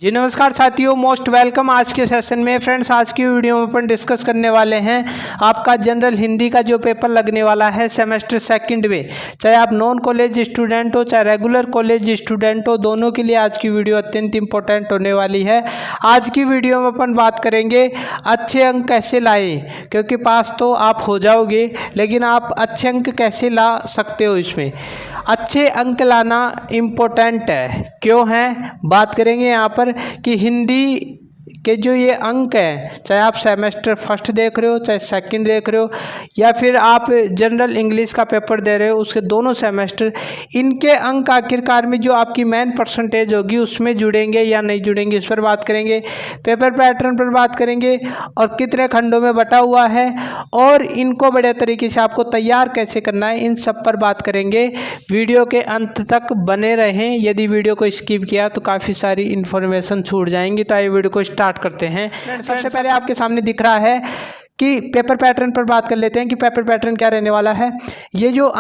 जी नमस्कार साथियों, most welcome. आज के सेशन में फ्रेंड्स, आज की वीडियो में अपन डिस्कस करने वाले हैं आपका जनरल हिंदी का जो पेपर लगने वाला है सेमेस्टर सेकंड में। चाहे आप नॉन कॉलेज स्टूडेंट हो चाहे रेगुलर कॉलेज स्टूडेंट हो, दोनों के लिए आज की वीडियो अत्यंत इंपॉर्टेंट होने वाली है। आज की वीडियो में अपन बात करेंगे अच्छे अंक कैसे लाएँ, क्योंकि पास तो आप हो जाओगे लेकिन आप अच्छे अंक कैसे ला सकते हो। इसमें अच्छे अंक लाना इम्पोर्टेंट है। क्यों है, बात करेंगे यहाँ पर कि हिंदी के जो ये अंक हैं, चाहे आप सेमेस्टर फर्स्ट देख रहे हो चाहे सेकंड देख रहे हो या फिर आप जनरल इंग्लिश का पेपर दे रहे हो, उसके दोनों सेमेस्टर, इनके अंक आखिरकार में जो आपकी मेन परसेंटेज होगी उसमें जुड़ेंगे या नहीं जुड़ेंगे, इस पर बात करेंगे। पेपर पैटर्न पर बात करेंगे और कितने खंडों में बटा हुआ है और इनको बड़े तरीके से आपको तैयार कैसे करना है, इन सब पर बात करेंगे। वीडियो के अंत तक बने रहें। यदि वीडियो को स्किप किया तो काफ़ी सारी इन्फॉर्मेशन छूट जाएंगी। तो आइए वीडियो को स्टार्ट करते हैं। सबसे पहले आपके सामने दिख रहा है कि पेपर पैटर्न पर बात कर लेते हैं कि पेपर पैटर्न क्या रहने वाला है। ये जो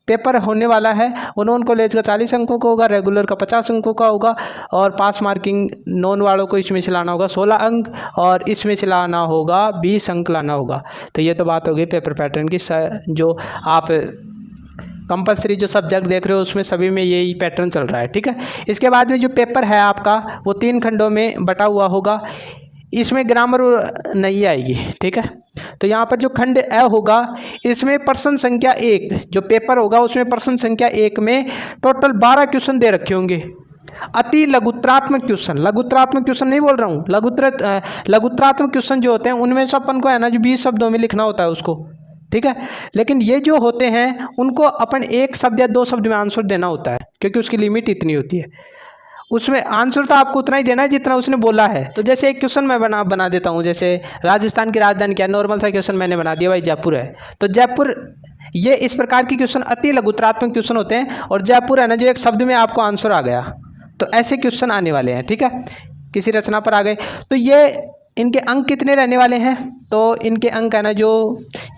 पेपर होने वाला है वो नॉन कॉलेज का 40 अंकों का होगा, रेगुलर का 50 अंकों का होगा और पास मार्किंग नॉन वालों को इसमें से लाना होगा 16 अंक और इसमें से लाना होगा 20 अंक लाना होगा। तो ये तो बात हो गई पेपर पैटर्न की। जो आप कंपलसरी जो सब्जेक्ट देख रहे हो उसमें सभी में यही पैटर्न चल रहा है, ठीक है। इसके बाद में जो पेपर है आपका वो 3 खंडों में बटा हुआ होगा। इसमें ग्रामर नहीं आएगी, ठीक है। तो यहाँ पर जो खंड ए होगा इसमें प्रश्न संख्या 1 जो पेपर होगा उसमें प्रश्न संख्या 1 में टोटल 12 क्वेश्चन दे रखे होंगे। अति लघुत्रात्मक क्वेश्चन, लघुत्रात्मक क्वेश्चन नहीं बोल रहा हूँ, लघुत्रात्मक क्वेश्चन जो होते हैं उनमें से अपन को है ना जो 20 शब्दों में लिखना होता है उसको, ठीक है। लेकिन ये जो होते हैं उनको अपन 1 शब्द या 2 शब्द में आंसर देना होता है, क्योंकि उसकी लिमिट इतनी होती है। उसमें आंसर तो आपको उतना ही देना है जितना उसने बोला है। तो जैसे एक क्वेश्चन मैं बना देता हूँ, जैसे राजस्थान की राजधानी क्या है, नॉर्मल सा क्वेश्चन मैंने बना दिया, भाई जयपुर है। तो जयपुर, ये इस प्रकार के क्वेश्चन अति लघुत्रात्मक क्वेश्चन होते हैं और जयपुर है ना जो एक शब्द में आपको आंसर आ गया, तो ऐसे क्वेश्चन आने वाले हैं, ठीक है। किसी रचना पर आ गए तो ये इनके अंक कितने रहने वाले हैं, तो इनके अंक है ना जो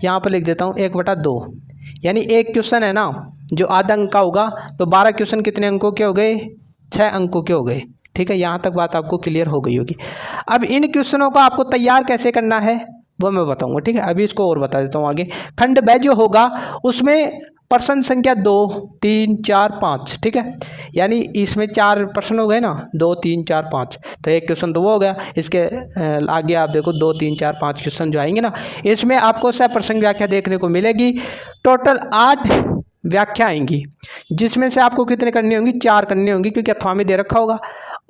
यहाँ पर लिख देता हूँ 1/2, यानी एक क्वेश्चन है ना जो आधा अंक का होगा, तो 12 क्वेश्चन कितने अंकों के हो गए, 6 अंकों के हो गए, ठीक है। यहाँ तक बात आपको क्लियर हो गई होगी। अब इन क्वेश्चनों को आपको तैयार कैसे करना है वो मैं बताऊँगा, ठीक है। अभी इसको और बता देता हूँ आगे। खंड ब जो होगा उसमें प्रश्न संख्या 2, 3, 4, 5, ठीक है। यानी इसमें 4 प्रश्न हो गए ना, 2, 3, 4, 5, तो एक क्वेश्चन तो वो हो गया। इसके आगे आप देखो 2, 3, 4, 5 क्वेश्चन जो आएंगे ना, इसमें आपको सप्रसंग व्याख्या देखने को मिलेगी। टोटल 8 व्याख्या आएंगी, जिसमें से आपको कितने करनी होंगी, 4 करनी होंगी, क्योंकि अथवा में दे रखा होगा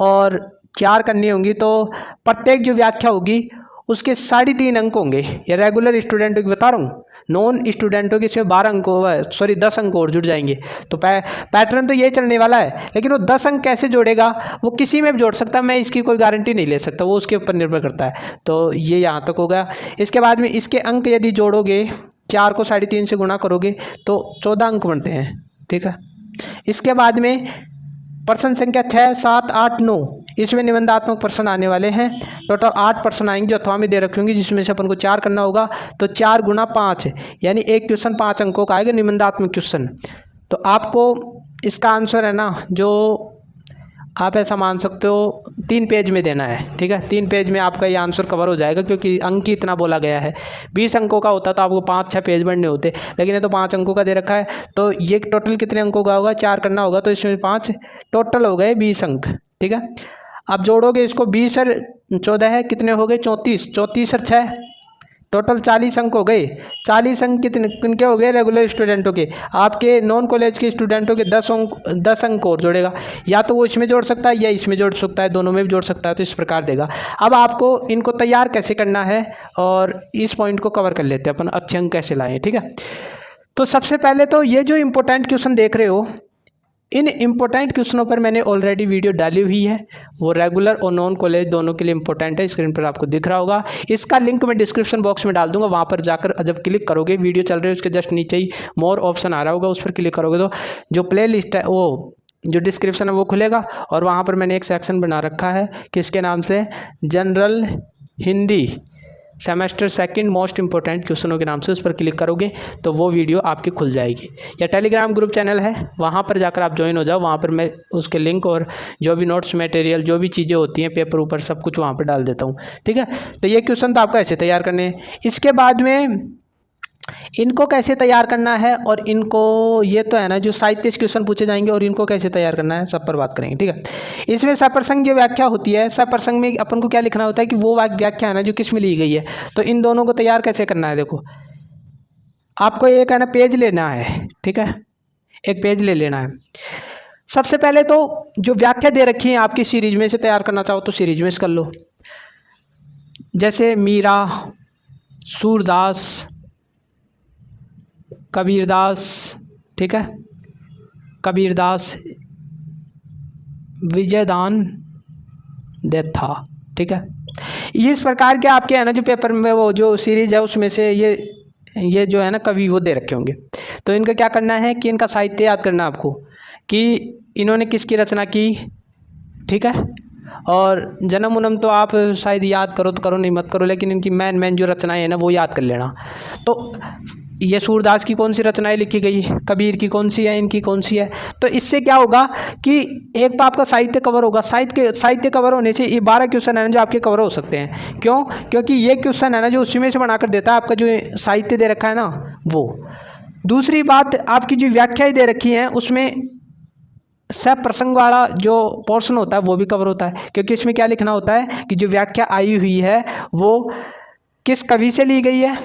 और 4 करनी होंगी। तो प्रत्येक जो व्याख्या होगी उसके 3.5 अंक होंगे। ये रेगुलर स्टूडेंटों की बता रहा हूँ, नॉन स्टूडेंटों के इसमें 12 अंक, 10 अंक और जुड़ जाएंगे। तो पैटर्न तो ये चलने वाला है, लेकिन वो 10 अंक कैसे जोड़ेगा वो किसी में भी जोड़ सकता है, मैं इसकी कोई गारंटी नहीं ले सकता, वो उसके ऊपर निर्भर करता है। तो ये यहाँ तक हो गया। इसके बाद में इसके अंक यदि जोड़ोगे, 4 को 3.5 से गुणा करोगे तो 14 अंक बनते हैं, ठीक है। इसके बाद में प्रश्न संख्या 6, 7, 8, 9, इसमें निबंधात्मक प्रश्न आने वाले हैं। टोटल 8 प्रश्न आएंगे जो अथवा में दे रखे होंगे, जिसमें से अपन को 4 करना होगा। तो 4 गुणा 5 यानी एक क्वेश्चन 5 अंकों का आएगा, निबंधात्मक क्वेश्चन। तो आपको इसका आंसर है ना जो आप ऐसा मान सकते हो 3 पेज में देना है, ठीक है। 3 पेज में आपका ये आंसर कवर हो जाएगा, क्योंकि अंक ही इतना बोला गया है। 20 अंकों का होता तो आपको 5-6 पेज बनने होते, लेकिन ये तो 5 अंकों का दे रखा है। तो ये टोटल कितने अंकों का होगा, 4 करना होगा, तो इसमें 5 टोटल हो गए 20 अंक, ठीक है। अब जोड़ोगे इसको, 20 और 14 है, कितने हो गए, 34, 34 और 6 टोटल 40 अंक हो गए। 40 अंक किनके हो गए, रेगुलर स्टूडेंटों के। आपके नॉन कॉलेज के स्टूडेंटों के 10 अंक और जोड़ेगा, या तो वो इसमें जोड़ सकता है या इसमें जोड़ सकता है, दोनों में भी जोड़ सकता है, तो इस प्रकार देगा। अब आपको इनको तैयार कैसे करना है और इस पॉइंट को कवर कर लेते हैं अपन, अच्छे अंक कैसे लाएँ, ठीक है। तो सबसे पहले तो ये जो इंपॉर्टेंट क्वेश्चन देख रहे हो, इन इम्पोर्टेंट क्वेश्चनों पर मैंने ऑलरेडी वीडियो डाली हुई है, वो रेगुलर और नॉन कॉलेज दोनों के लिए इंपॉर्टेंट है। स्क्रीन पर आपको दिख रहा होगा, इसका लिंक मैं डिस्क्रिप्शन बॉक्स में डाल दूंगा। वहाँ पर जाकर जब क्लिक करोगे, वीडियो चल रही है उसके जस्ट नीचे ही मोर ऑप्शन आ रहा होगा, उस पर क्लिक करोगे तो जो प्ले लिस्ट है, वो जो डिस्क्रिप्शन है वो खुलेगा और वहाँ पर मैंने एक सेक्शन बना रखा है किसके नाम से, general Hindi semester second most important क्वेश्चनों के नाम से, उस पर क्लिक करोगे तो वो वीडियो आपकी खुल जाएगी। या टेलीग्राम ग्रुप चैनल है, वहाँ पर जाकर आप ज्वाइन हो जाओ। वहाँ पर मैं उसके लिंक और जो भी नोट्स मटेरियल जो भी चीज़ें होती हैं पेपर ऊपर सब कुछ वहाँ पर डाल देता हूँ, ठीक है। तो ये क्वेश्चन तो आपको ऐसे तैयार करने हैं। इसके बाद में इनको कैसे तैयार करना है और इनको ये तो है ना जो साहित्य क्वेश्चन पूछे जाएंगे, और इनको कैसे तैयार करना है सब पर बात करेंगे, ठीक है। इसमें सप्रसंग जो व्याख्या होती है, सप्रसंग में अपन को क्या लिखना होता है कि वो व्याख्या है ना जो किस में ली गई है। तो इन दोनों को तैयार कैसे करना है, देखो आपको एक है ना पेज लेना है, ठीक है, एक पेज ले लेना है। सबसे पहले तो जो व्याख्या दे रखी है आपकी सीरीज में से तैयार करना चाहो तो सीरीज में से कर लो। जैसे मीरा, सूरदास, कबीरदास, ठीक है, कबीरदास, विजयदान देथा, ठीक है। इस प्रकार के आपके है ना जो पेपर में वो जो सीरीज है उसमें से ये जो है ना कवि वो दे रखे होंगे। तो इनका क्या करना है कि इनका साहित्य याद करना है आपको कि इन्होंने किसकी रचना की, ठीक है। और जन्म उन्म तो आप शायद याद करो तो करो, नहीं मत करो, लेकिन इनकी मेन जो रचनाएं है ना वो याद कर लेना। तो ये सूरदास की कौन सी रचनाएं लिखी गई, कबीर की कौन सी है, इनकी कौन सी है। तो इससे क्या होगा कि एक तो आपका साहित्य कवर होगा। साहित्य कवर होने से ये 12 क्वेश्चन है ना जो आपके कवर हो सकते हैं। क्यों? क्योंकि ये क्वेश्चन है ना जो उसी में से बनाकर देता है आपका जो साहित्य दे रखा है ना वो। दूसरी बात, आपकी जो व्याख्याएं दे रखी हैं उसमें सप्रसंग वाला जो पोर्शन होता है वो भी कवर होता है, क्योंकि इसमें क्या लिखना होता है कि जो व्याख्या आई हुई है वो किस कवि से ली गई है,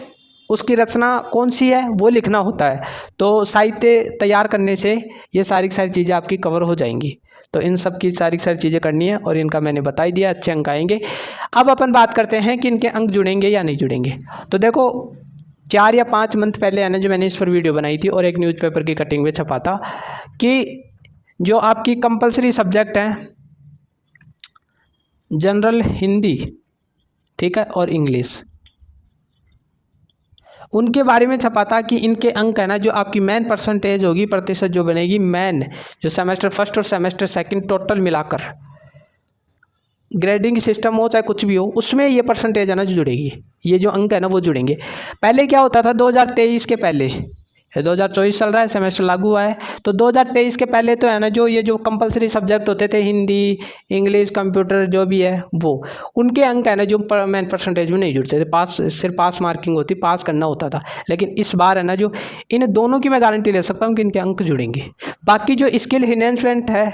उसकी रचना कौन सी है वो लिखना होता है। तो साहित्य तैयार करने से ये सारी चीज़ें आपकी कवर हो जाएंगी। तो इन सब की सारी चीज़ें करनी है और इनका मैंने बता ही दिया, अच्छे अंक आएंगे। अब अपन बात करते हैं कि इनके अंक जुड़ेंगे या नहीं जुड़ेंगे। तो देखो 4 या 5 मंथ पहले है ना जो मैंने इस पर वीडियो बनाई थी और एक न्यूज़पेपर की कटिंग में छपा था कि जो आपकी कंपलसरी सब्जेक्ट हैं जनरल हिंदी, ठीक है, और इंग्लिश, उनके बारे में छपा था कि इनके अंक है ना जो आपकी मेन परसेंटेज होगी, प्रतिशत जो बनेगी मेन जो सेमेस्टर फर्स्ट और सेमेस्टर सेकंड टोटल मिलाकर ग्रेडिंग सिस्टम हो चाहे कुछ भी हो, उसमें ये परसेंटेज है ना जो जुड़ेगी, ये जो अंक है ना वो जुड़ेंगे। पहले क्या होता था 2023 के पहले, 2024 चल रहा है, सेमेस्टर लागू हुआ है, तो 2023 के पहले तो है ना जो ये जो कंपलसरी सब्जेक्ट होते थे हिंदी, इंग्लिश, कंप्यूटर जो भी है वो, उनके अंक है ना जो मेन परसेंटेज में नहीं जुड़ते थे। पास सिर्फ पास मार्किंग होती, पास करना होता था। लेकिन इस बार है ना जो इन दोनों की मैं गारंटी ले सकता हूँ कि इनके अंक जुड़ेंगे। बाकी जो स्किल एनहेंसमेंट है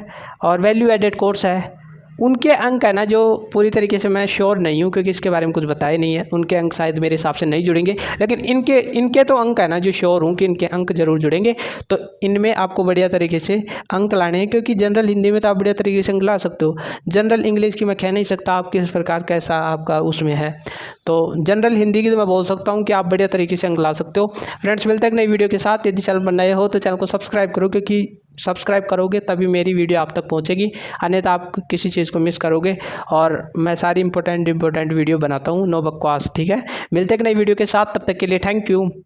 और वैल्यू एडेड कोर्स है उनके अंक है ना जो पूरी तरीके से मैं श्योर नहीं हूँ, क्योंकि इसके बारे में कुछ बताया नहीं है, उनके अंक शायद मेरे हिसाब से नहीं जुड़ेंगे। लेकिन इनके तो अंक है ना जो श्योर हूँ कि इनके अंक जरूर जुड़ेंगे। तो इनमें आपको बढ़िया तरीके से अंक लाने हैं, क्योंकि जनरल हिंदी में तो आप बढ़िया तरीके से अंक ला सकते हो। जनरल इंग्लिश की मैं कह नहीं सकता आप किस प्रकार कैसा आपका उसमें है, तो जनरल हिंदी की तो मैं बोल सकता हूँ कि आप बढ़िया तरीके से अंक ला सकते हो। फ्रेंड्स, मिलते हैं एक नई वीडियो के साथ। यदि चैनल पर नए हो तो चैनल को सब्सक्राइब करो, क्योंकि सब्सक्राइब करोगे तभी मेरी वीडियो आप तक पहुंचेगी, अन्यथा आप किसी चीज़ को मिस करोगे। और मैं सारी इंपॉर्टेंट वीडियो बनाता हूं, नो बकवास, ठीक है। मिलते हैं एक नई वीडियो के साथ, तब तक के लिए थैंक यू।